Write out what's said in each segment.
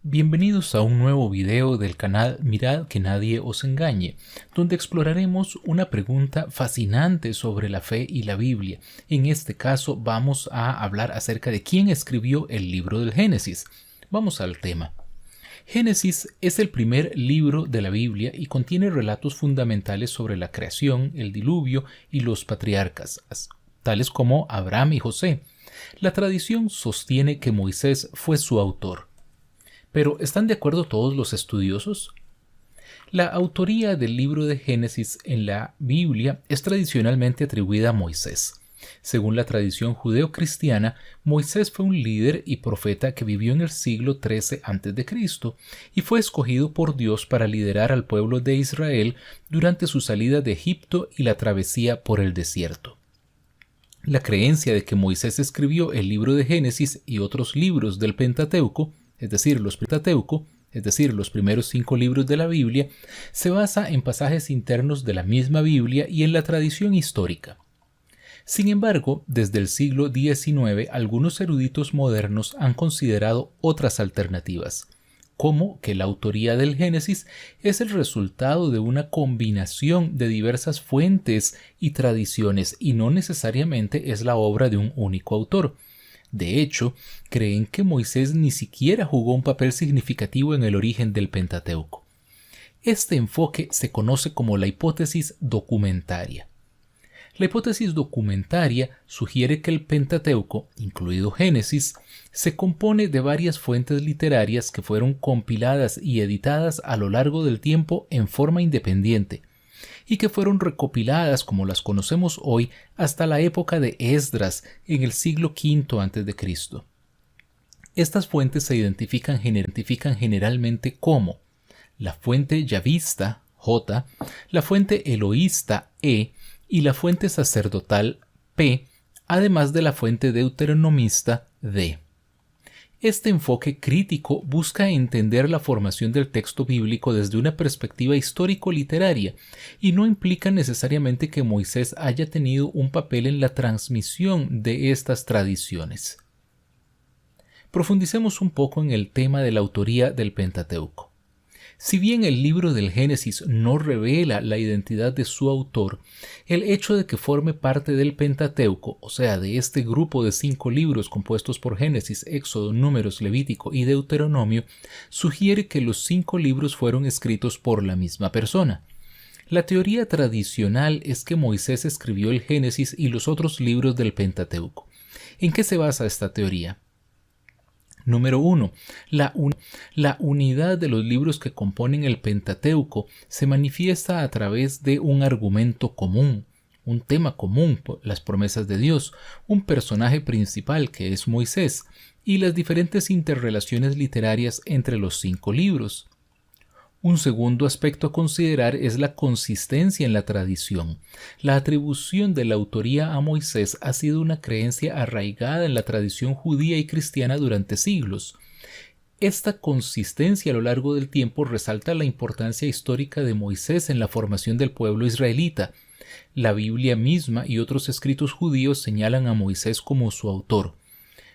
Bienvenidos a un nuevo video del canal Mirad que nadie os engañe, donde exploraremos una pregunta fascinante sobre la fe y la Biblia. En este caso vamos a hablar acerca de quién escribió el libro del Génesis. Vamos al tema. Génesis es el primer libro de la Biblia y contiene relatos fundamentales sobre la creación, el diluvio y los patriarcas, tales como Abraham y José. La tradición sostiene que Moisés fue su autor. Pero ¿están de acuerdo todos los estudiosos? La autoría del libro de Génesis en la Biblia es tradicionalmente atribuida a Moisés. Según la tradición judeocristiana, Moisés fue un líder y profeta que vivió en el siglo XIII a.C. y fue escogido por Dios para liderar al pueblo de Israel durante su salida de Egipto y la travesía por el desierto. La creencia de que Moisés escribió el libro de Génesis y otros libros del Pentateuco, es decir, los primeros 5 libros de la Biblia, se basa en pasajes internos de la misma Biblia y en la tradición histórica. Sin embargo, desde el siglo XIX, algunos eruditos modernos han considerado otras alternativas, como que la autoría del Génesis es el resultado de una combinación de diversas fuentes y tradiciones y no necesariamente es la obra de un único autor. De hecho, creen que Moisés ni siquiera jugó un papel significativo en el origen del Pentateuco. Este enfoque se conoce como la hipótesis documentaria. La hipótesis documentaria sugiere que el Pentateuco, incluido Génesis, se compone de varias fuentes literarias que fueron compiladas y editadas a lo largo del tiempo en forma independiente, y que fueron recopiladas como las conocemos hoy hasta la época de Esdras en el siglo V a.C. Estas fuentes se identifican generalmente como la fuente yavista, J, la fuente eloísta, E, y la fuente sacerdotal, P, además de la fuente deuteronomista, D. Este enfoque crítico busca entender la formación del texto bíblico desde una perspectiva histórico-literaria y no implica necesariamente que Moisés haya tenido un papel en la transmisión de estas tradiciones. Profundicemos un poco en el tema de la autoría del Pentateuco. Si bien el libro del Génesis no revela la identidad de su autor, el hecho de que forme parte del Pentateuco, o sea, de este grupo de 5 libros compuestos por Génesis, Éxodo, Números, Levítico y Deuteronomio, sugiere que los 5 libros fueron escritos por la misma persona. La teoría tradicional es que Moisés escribió el Génesis y los otros libros del Pentateuco. ¿En qué se basa esta teoría? Número 1. La unidad de los libros que componen el Pentateuco se manifiesta a través de un argumento común, un tema común, las promesas de Dios, un personaje principal que es Moisés, y las diferentes interrelaciones literarias entre los 5 libros. Un segundo aspecto a considerar es la consistencia en la tradición. La atribución de la autoría a Moisés ha sido una creencia arraigada en la tradición judía y cristiana durante siglos. Esta consistencia a lo largo del tiempo resalta la importancia histórica de Moisés en la formación del pueblo israelita. La Biblia misma y otros escritos judíos señalan a Moisés como su autor.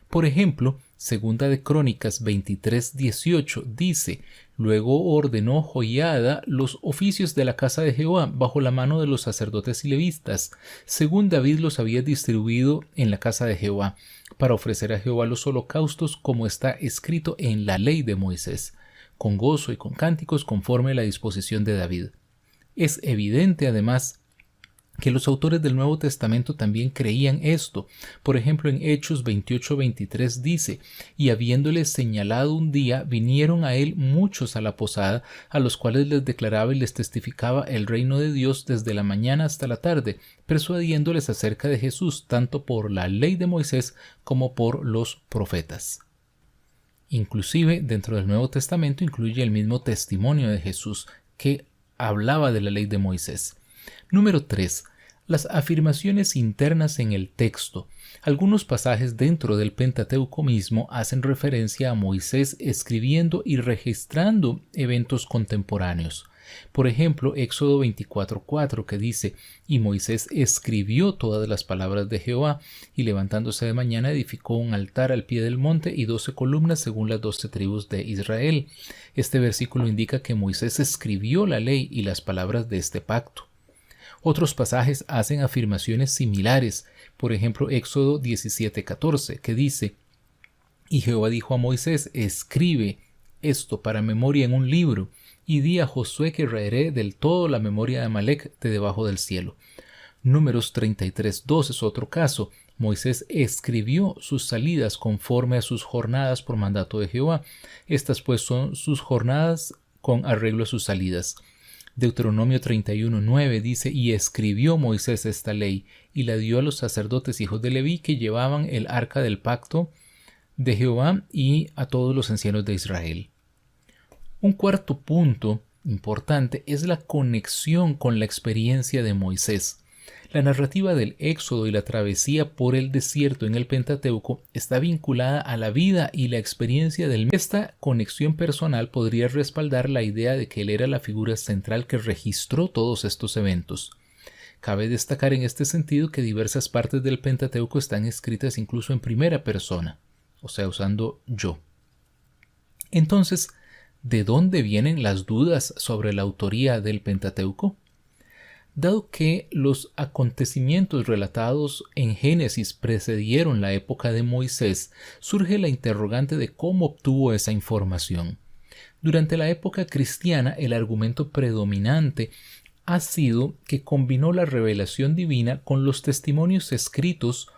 Por ejemplo, Segunda de Crónicas 23:18 dice: «Luego ordenó Joiada los oficios de la casa de Jehová bajo la mano de los sacerdotes y levitas, según David los había distribuido en la casa de Jehová, para ofrecer a Jehová los holocaustos como está escrito en la ley de Moisés, con gozo y con cánticos conforme a la disposición de David». Es evidente, además, que los autores del Nuevo Testamento también creían esto. Por ejemplo, en Hechos 28:23 dice: «Y habiéndoles señalado un día, vinieron a él muchos a la posada, a los cuales les declaraba y les testificaba el reino de Dios desde la mañana hasta la tarde, persuadiéndoles acerca de Jesús, tanto por la ley de Moisés como por los profetas». Inclusive, dentro del Nuevo Testamento incluye el mismo testimonio de Jesús que hablaba de la ley de Moisés. Número 3. Las afirmaciones internas en el texto. Algunos pasajes dentro del Pentateuco mismo hacen referencia a Moisés escribiendo y registrando eventos contemporáneos. Por ejemplo, Éxodo 24:4, que dice: «Y Moisés escribió todas las palabras de Jehová, y levantándose de mañana edificó un altar al pie del monte y 12 columnas según las 12 tribus de Israel». Este versículo indica que Moisés escribió la ley y las palabras de este pacto. Otros pasajes hacen afirmaciones similares, por ejemplo Éxodo 17:14, que dice: «Y Jehová dijo a Moisés: escribe esto para memoria en un libro, y di a Josué que raeré del todo la memoria de Amalec de debajo del cielo». Números 33:2 es otro caso. Moisés escribió sus salidas conforme a sus jornadas por mandato de Jehová. Estas pues son sus jornadas con arreglo a sus salidas. Deuteronomio 31:9 dice: «Y escribió Moisés esta ley, y la dio a los sacerdotes hijos de Leví que llevaban el arca del pacto de Jehová y a todos los ancianos de Israel». Un cuarto punto importante es la conexión con la experiencia de Moisés. La narrativa del Éxodo y la travesía por el desierto en el Pentateuco está vinculada a la vida y la experiencia del Mesías. Esta conexión personal podría respaldar la idea de que él era la figura central que registró todos estos eventos. Cabe destacar en este sentido que diversas partes del Pentateuco están escritas incluso en primera persona, o sea, usando yo. Entonces, ¿de dónde vienen las dudas sobre la autoría del Pentateuco? Dado que los acontecimientos relatados en Génesis precedieron la época de Moisés, surge la interrogante de cómo obtuvo esa información. Durante la época cristiana, el argumento predominante ha sido que combinó la revelación divina con los testimonios escritos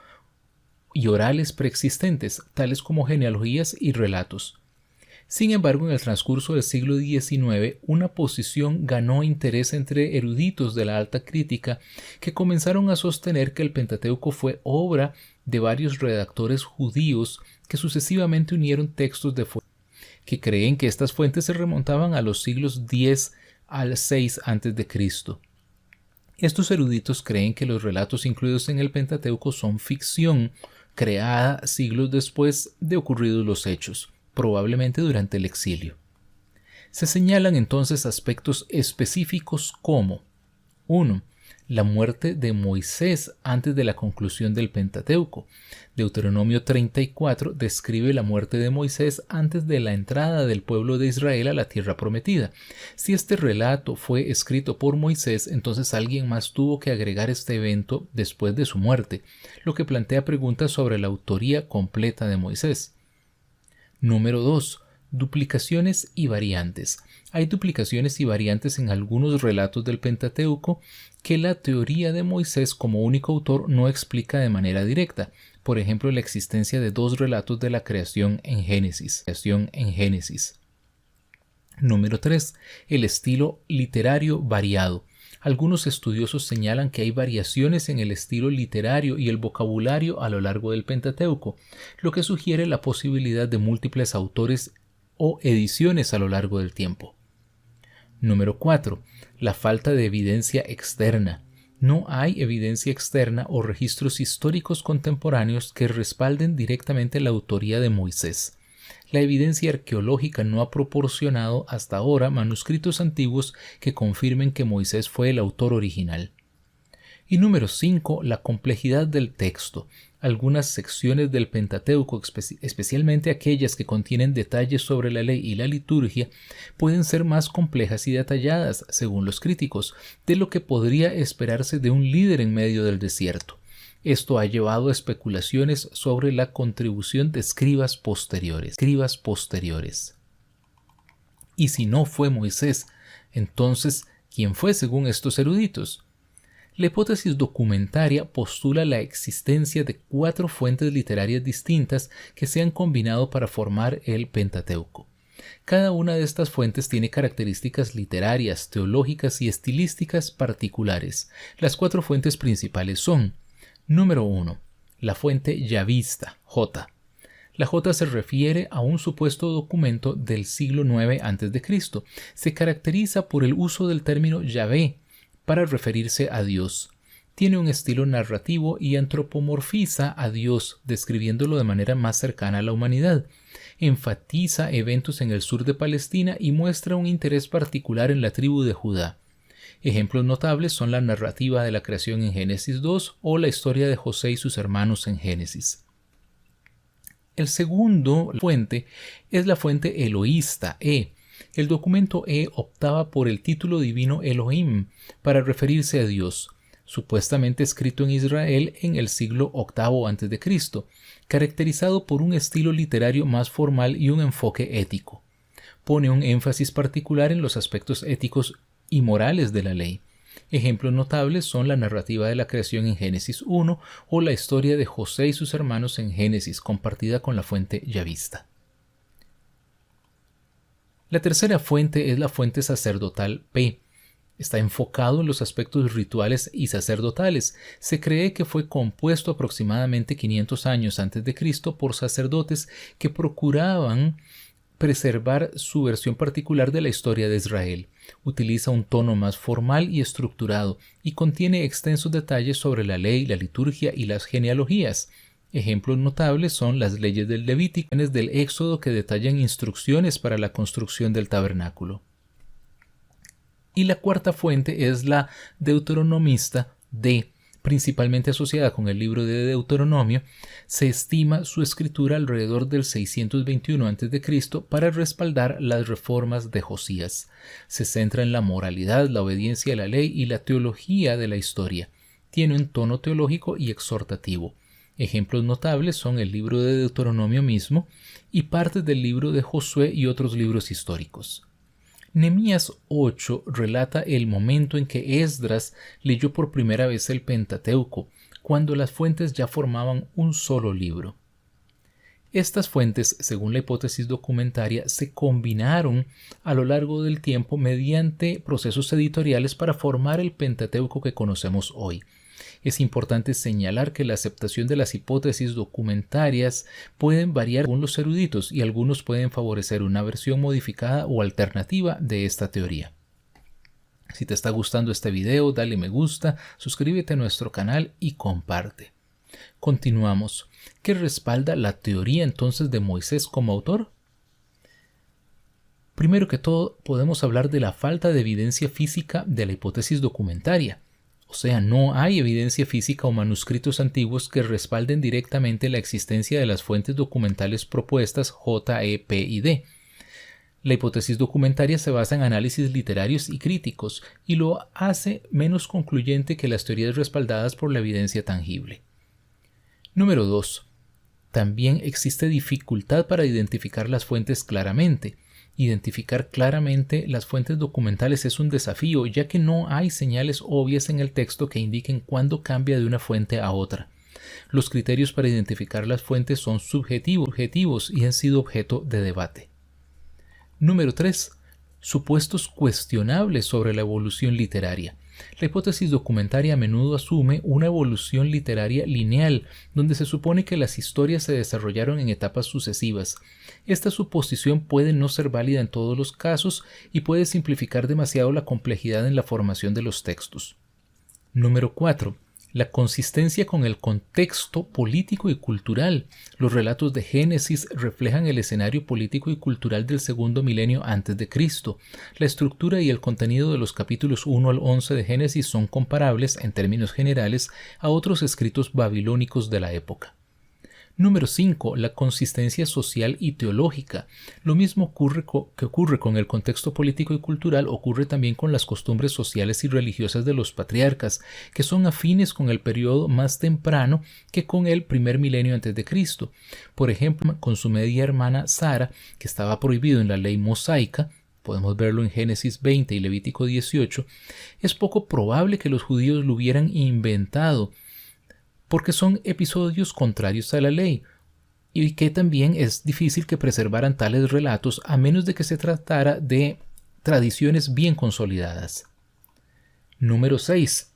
y orales preexistentes, tales como genealogías y relatos. Sin embargo, en el transcurso del siglo XIX, una posición ganó interés entre eruditos de la alta crítica que comenzaron a sostener que el Pentateuco fue obra de varios redactores judíos que sucesivamente unieron textos de fuentes, que creen que estas fuentes se remontaban a los siglos X al VI a.C. Estos eruditos creen que los relatos incluidos en el Pentateuco son ficción creada siglos después de ocurridos los hechos, probablemente durante el exilio. Se señalan entonces aspectos específicos como: 1. La muerte de Moisés antes de la conclusión del Pentateuco. Deuteronomio 34 describe la muerte de Moisés antes de la entrada del pueblo de Israel a la tierra prometida. Si este relato fue escrito por Moisés, entonces alguien más tuvo que agregar este evento después de su muerte, lo que plantea preguntas sobre la autoría completa de Moisés. Número 2. Duplicaciones y variantes. Hay duplicaciones y variantes en algunos relatos del Pentateuco que la teoría de Moisés como único autor no explica de manera directa. Por ejemplo, la existencia de 2 relatos de la creación en Génesis. Número 3. El estilo literario variado. Algunos estudiosos señalan que hay variaciones en el estilo literario y el vocabulario a lo largo del Pentateuco, lo que sugiere la posibilidad de múltiples autores o ediciones a lo largo del tiempo. Número 4. La falta de evidencia externa. No hay evidencia externa o registros históricos contemporáneos que respalden directamente la autoría de Moisés. La evidencia arqueológica no ha proporcionado hasta ahora manuscritos antiguos que confirmen que Moisés fue el autor original. Y número 5. La complejidad del texto. Algunas secciones del Pentateuco, especialmente aquellas que contienen detalles sobre la ley y la liturgia, pueden ser más complejas y detalladas, según los críticos, de lo que podría esperarse de un líder en medio del desierto. Esto ha llevado a especulaciones sobre la contribución de escribas posteriores. Y si no fue Moisés, entonces, ¿quién fue según estos eruditos? La hipótesis documentaria postula la existencia de 4 fuentes literarias distintas que se han combinado para formar el Pentateuco. Cada una de estas fuentes tiene características literarias, teológicas y estilísticas particulares. Las 4 fuentes principales son: número 1. La fuente yavista, J. La J se refiere a un supuesto documento del siglo IX a.C. Se caracteriza por el uso del término Yahvé para referirse a Dios. Tiene un estilo narrativo y antropomorfiza a Dios, describiéndolo de manera más cercana a la humanidad. Enfatiza eventos en el sur de Palestina y muestra un interés particular en la tribu de Judá. Ejemplos notables son la narrativa de la creación en Génesis 2 o la historia de José y sus hermanos en Génesis. El segundo fuente es la fuente eloísta, El documento optaba por el título divino Elohim para referirse a Dios, supuestamente escrito en Israel en el siglo VIII a.C., caracterizado por un estilo literario más formal y un enfoque ético. Pone un énfasis particular en los aspectos éticos y morales de la ley. Ejemplos notables son la narrativa de la creación en Génesis 1 o la historia de José y sus hermanos en Génesis, compartida con la fuente yavista. La tercera fuente es la fuente sacerdotal P. Está enfocado en los aspectos rituales y sacerdotales. Se cree que fue compuesto aproximadamente 500 años antes de Cristo por sacerdotes que procuraban preservar su versión particular de la historia de Israel. Utiliza un tono más formal y estructurado y contiene extensos detalles sobre la ley, la liturgia y las genealogías. Ejemplos notables son las leyes del Levítico y del Éxodo que detallan instrucciones para la construcción del tabernáculo. Y la cuarta fuente es la deuteronomista D. Principalmente asociada con el libro de Deuteronomio, se estima su escritura alrededor del 621 a.C. para respaldar las reformas de Josías. Se centra en la moralidad, la obediencia a la ley y la teología de la historia. Tiene un tono teológico y exhortativo. Ejemplos notables son el libro de Deuteronomio mismo y partes del libro de Josué y otros libros históricos. Nehemías 8 relata el momento en que Esdras leyó por primera vez el Pentateuco, cuando las fuentes ya formaban un solo libro. Estas fuentes, según la hipótesis documentaria, se combinaron a lo largo del tiempo mediante procesos editoriales para formar el Pentateuco que conocemos hoy. Es importante señalar que la aceptación de las hipótesis documentarias pueden variar según los eruditos y algunos pueden favorecer una versión modificada o alternativa de esta teoría. Si te está gustando este video, dale me gusta, suscríbete a nuestro canal y comparte. Continuamos. ¿Qué respalda la teoría entonces de Moisés como autor? Primero que todo, podemos hablar de la falta de evidencia física de la hipótesis documentaria. O sea, no hay evidencia física o manuscritos antiguos que respalden directamente la existencia de las fuentes documentales propuestas J, E, P y D. La hipótesis documentaria se basa en análisis literarios y críticos y lo hace menos concluyente que las teorías respaldadas por la evidencia tangible. Número 2. También existe dificultad para identificar las fuentes claramente. Identificar claramente las fuentes documentales es un desafío, ya que no hay señales obvias en el texto que indiquen cuándo cambia de una fuente a otra. Los criterios para identificar las fuentes son subjetivos y han sido objeto de debate. Número 3. Supuestos cuestionables sobre la evolución literaria. La hipótesis documentaria a menudo asume una evolución literaria lineal, donde se supone que las historias se desarrollaron en etapas sucesivas. Esta suposición puede no ser válida en todos los casos y puede simplificar demasiado la complejidad en la formación de los textos. Número 4. La consistencia con el contexto político y cultural. Los relatos de Génesis reflejan el escenario político y cultural del segundo milenio antes de Cristo. La estructura y el contenido de los capítulos 1 al 11 de Génesis son comparables, en términos generales, a otros escritos babilónicos de la época. Número 5. La consistencia social y teológica. Lo mismo que ocurre con el contexto político y cultural ocurre también con las costumbres sociales y religiosas de los patriarcas, que son afines con el periodo más temprano que con el primer milenio antes de Cristo. Por ejemplo, con su media hermana Sara, que estaba prohibido en la ley mosaica, podemos verlo en Génesis 20 y Levítico 18, es poco probable que los judíos lo hubieran inventado, porque son episodios contrarios a la ley, y que también es difícil que preservaran tales relatos a menos de que se tratara de tradiciones bien consolidadas. Número 6.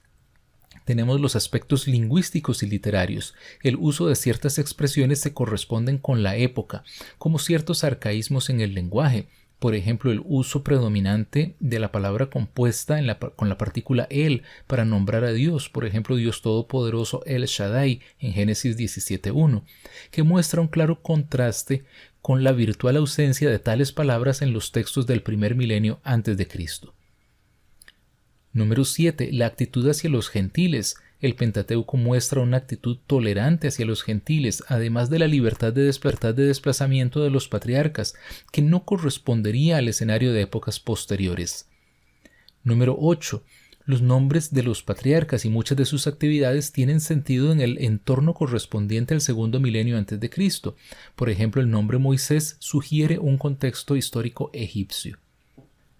Tenemos los aspectos lingüísticos y literarios. El uso de ciertas expresiones se corresponden con la época, como ciertos arcaísmos en el lenguaje. Por ejemplo, el uso predominante de la palabra compuesta con la partícula el para nombrar a Dios, por ejemplo, Dios Todopoderoso El Shaddai en Génesis 17:1, que muestra un claro contraste con la virtual ausencia de tales palabras en los textos del primer milenio antes de Cristo. Número 7. La actitud hacia los gentiles. El Pentateuco muestra una actitud tolerante hacia los gentiles, además de la libertad de desplazamiento de los patriarcas, que no correspondería al escenario de épocas posteriores. Número 8. Los nombres de los patriarcas y muchas de sus actividades tienen sentido en el entorno correspondiente al segundo milenio antes de Cristo. Por ejemplo, el nombre Moisés sugiere un contexto histórico egipcio.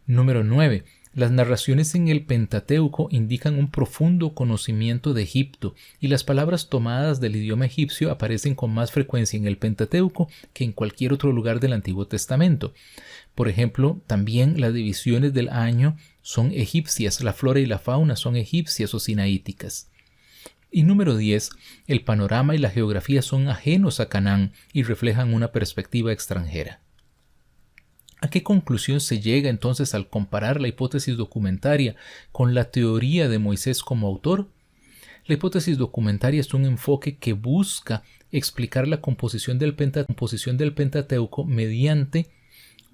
Número 9. Las narraciones en el Pentateuco indican un profundo conocimiento de Egipto, y las palabras tomadas del idioma egipcio aparecen con más frecuencia en el Pentateuco que en cualquier otro lugar del Antiguo Testamento. Por ejemplo, también las divisiones del año son egipcias, la flora y la fauna son egipcias o sinaíticas. Y número 10. El panorama y la geografía son ajenos a Canaán y reflejan una perspectiva extranjera. ¿A qué conclusión se llega entonces al comparar la hipótesis documentaria con la teoría de Moisés como autor? La hipótesis documentaria es un enfoque que busca explicar la composición del Pentateuco mediante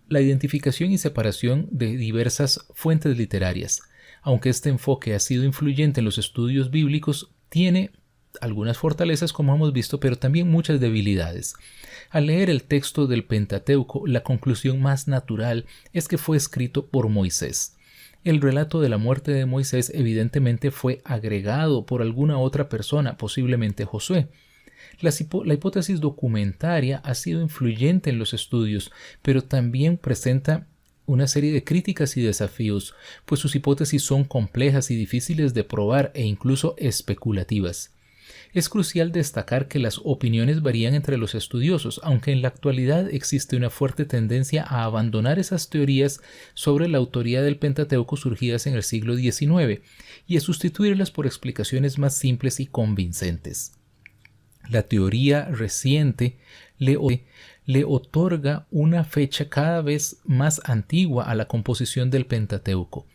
la identificación y separación de diversas fuentes literarias. Aunque este enfoque ha sido influyente en los estudios bíblicos, tiene algunas fortalezas, como hemos visto, pero también muchas debilidades. Al leer el texto del Pentateuco, la conclusión más natural es que fue escrito por Moisés. El relato de la muerte de Moisés evidentemente fue agregado por alguna otra persona, posiblemente Josué. La hipótesis documentaria ha sido influyente en los estudios, pero también presenta una serie de críticas y desafíos, pues sus hipótesis son complejas y difíciles de probar e incluso especulativas. Es crucial destacar que las opiniones varían entre los estudiosos, aunque en la actualidad existe una fuerte tendencia a abandonar esas teorías sobre la autoría del Pentateuco surgidas en el siglo XIX y a sustituirlas por explicaciones más simples y convincentes. La teoría reciente le otorga una fecha cada vez más antigua a la composición del Pentateuco.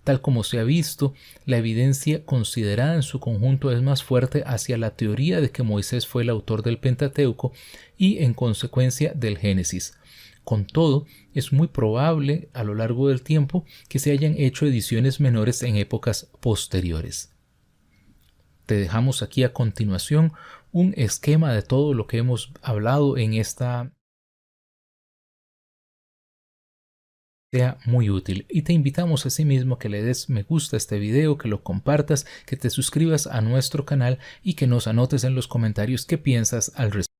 Tal como se ha visto, la evidencia considerada en su conjunto es más fuerte hacia la teoría de que Moisés fue el autor del Pentateuco y, en consecuencia, del Génesis. Con todo, es muy probable, a lo largo del tiempo, que se hayan hecho ediciones menores en épocas posteriores. Te dejamos aquí a continuación un esquema de todo lo que hemos hablado en esta sea muy útil, y te invitamos asimismo que le des me gusta a este video, que lo compartas, que te suscribas a nuestro canal y que nos anotes en los comentarios qué piensas al respecto.